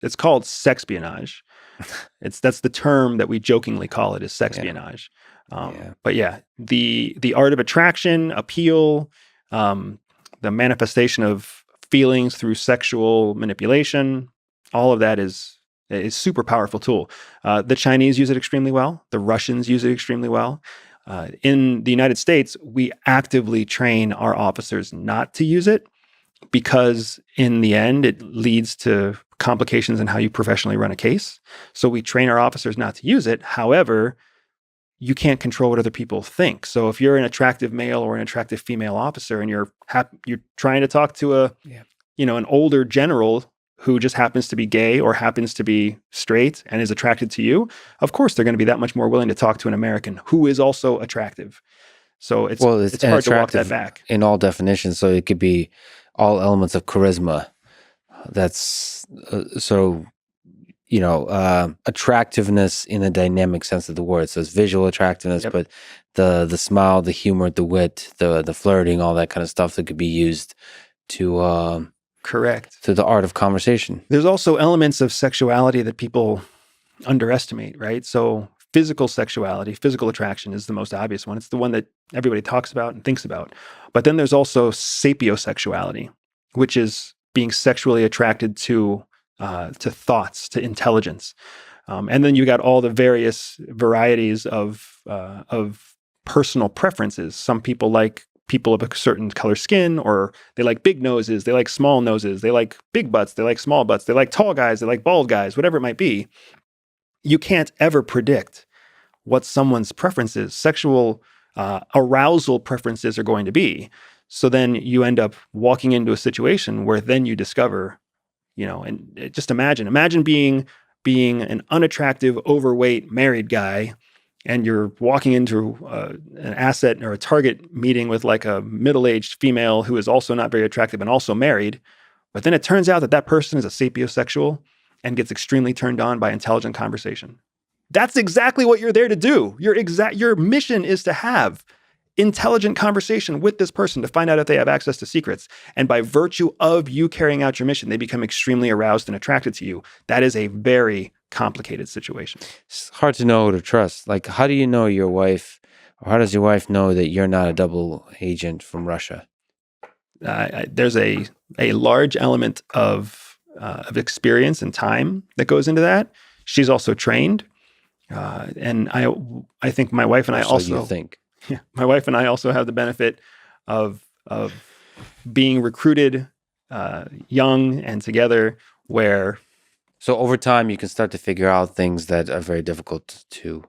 It's called sexpionage. That's the term that we jokingly call it, is sexpionage. But yeah, the art of attraction, appeal, the manifestation of feelings through sexual manipulation, all of that is a super powerful tool. The Chinese use it extremely well. The Russians use it extremely well. In the United States, we actively train our officers not to use it because in the end, it leads to complications in how you professionally run a case. So we train our officers not to use it. However, you can't control what other people think. So if you're an attractive male or an attractive female officer and you're trying to talk to an older general who just happens to be gay or happens to be straight and is attracted to you, of course they're going to be that much more willing to talk to an American who is also attractive. So it's hard to walk that back. In all definitions, so it could be all elements of charisma. That's attractiveness in a dynamic sense of the word. So it's visual attractiveness, but the smile, the humor, the wit, the flirting, all that kind of stuff that could be used to correct to the art of conversation. There's also elements of sexuality that people underestimate, right? So physical sexuality, physical attraction is the most obvious one. It's the one that everybody talks about and thinks about. But then there's also sapiosexuality, which is being sexually attracted to thoughts, to intelligence. And then you got all the various varieties of personal preferences. Some people like people of a certain color skin, or they like big noses, they like small noses, they like big butts, they like small butts, they like tall guys, they like bald guys, whatever it might be. You can't ever predict what someone's preferences, sexual arousal preferences are going to be. So then you end up walking into a situation where then you discover, and just imagine being an unattractive, overweight, married guy, and you're walking into an asset or a target meeting with like a middle-aged female who is also not very attractive and also married. But then it turns out that person is a sapiosexual and gets extremely turned on by intelligent conversation. That's exactly what you're there to do. Your mission is to have intelligent conversation with this person to find out if they have access to secrets. And by virtue of you carrying out your mission, they become extremely aroused and attracted to you. That is a very complicated situation. It's hard to know who to trust. Like, how do you know your wife, or how does your wife know that you're not a double agent from Russia? There's a large element of experience and time that goes into that. She's also trained. And I think my wife and I also... you think. Yeah, my wife and I also have the benefit of being recruited young and together, where... So over time, you can start to figure out things that are very difficult to...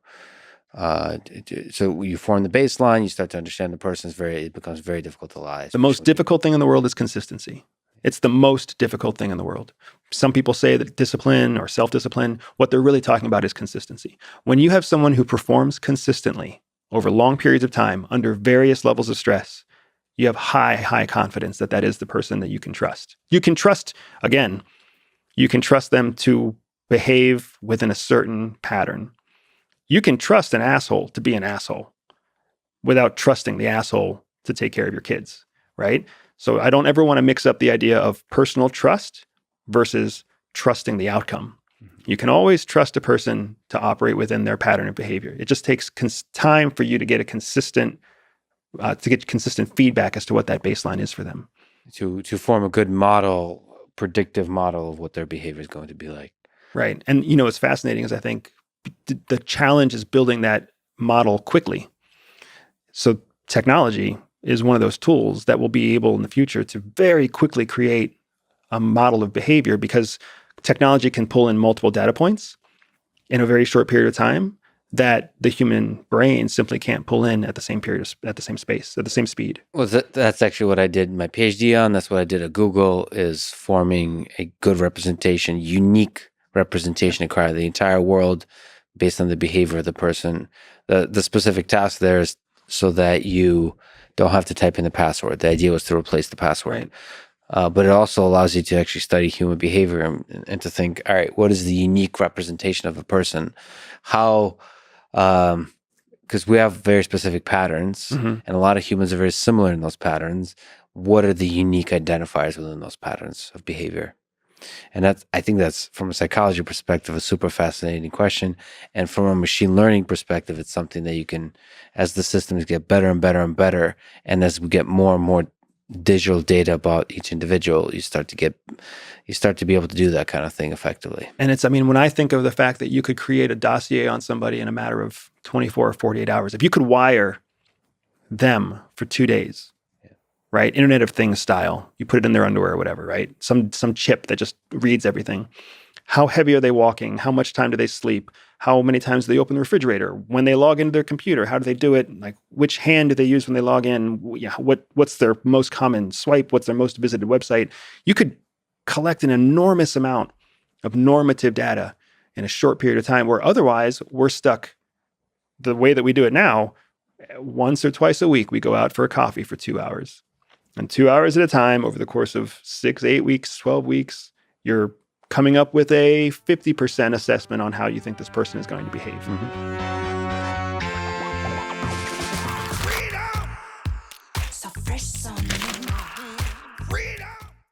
so you form the baseline, you start to understand the person, it becomes very difficult to lie. The most difficult thing in the world is consistency. It's the most difficult thing in the world. Some people say that discipline or self-discipline, what they're really talking about is consistency. When you have someone who performs consistently over long periods of time, under various levels of stress, you have high confidence that is the person that you can trust. You can trust them to behave within a certain pattern. You can trust an asshole to be an asshole without trusting the asshole to take care of your kids, right? So I don't ever want to mix up the idea of personal trust versus trusting the outcome. You can always trust a person to operate within their pattern of behavior. It just takes time for you to get consistent feedback as to what that baseline is for them. To form a good model, predictive model of what their behavior is going to be like. Right. And what's fascinating is I think the challenge is building that model quickly. So technology is one of those tools that will be able in the future to very quickly create a model of behavior, because technology can pull in multiple data points in a very short period of time that the human brain simply can't pull in at the same period, at the same space, at the same speed. Well, that's actually what I did my PhD on. That's what I did at Google, is forming a good representation, unique representation across the entire world based on the behavior of the person. The specific task there is so that you don't have to type in the password. The idea was to replace the password. Right. But it also allows you to actually study human behavior and to think, all right, what is the unique representation of a person? How, because we have very specific patterns, and a lot of humans are very similar in those patterns. What are the unique identifiers within those patterns of behavior? And I think that's, from a psychology perspective, a super fascinating question. And from a machine learning perspective, it's something that you can, as the systems get better and better and better, and as we get more and more digital data about each individual, you start to be able to do that kind of thing effectively. And it's, I mean, when I think of the fact that you could create a dossier on somebody in a matter of 24 or 48 hours, if you could wire them for 2 days, right? Internet of Things style, you put it in their underwear or whatever, right? Some chip that just reads everything. How heavy are they walking? How much time do they sleep? How many times do they open the refrigerator? When they log into their computer, how do they do it? Like, which hand do they use when they log in? What's their most common swipe? What's their most visited website? You could collect an enormous amount of normative data in a short period of time, where otherwise we're stuck the way that we do it now. Once or twice a week, we go out for a coffee for 2 hours. And 2 hours at a time over the course of 6, 8 weeks, 12 weeks, you're coming up with a 50% assessment on how you think this person is going to behave. So fresh on me. Freedom.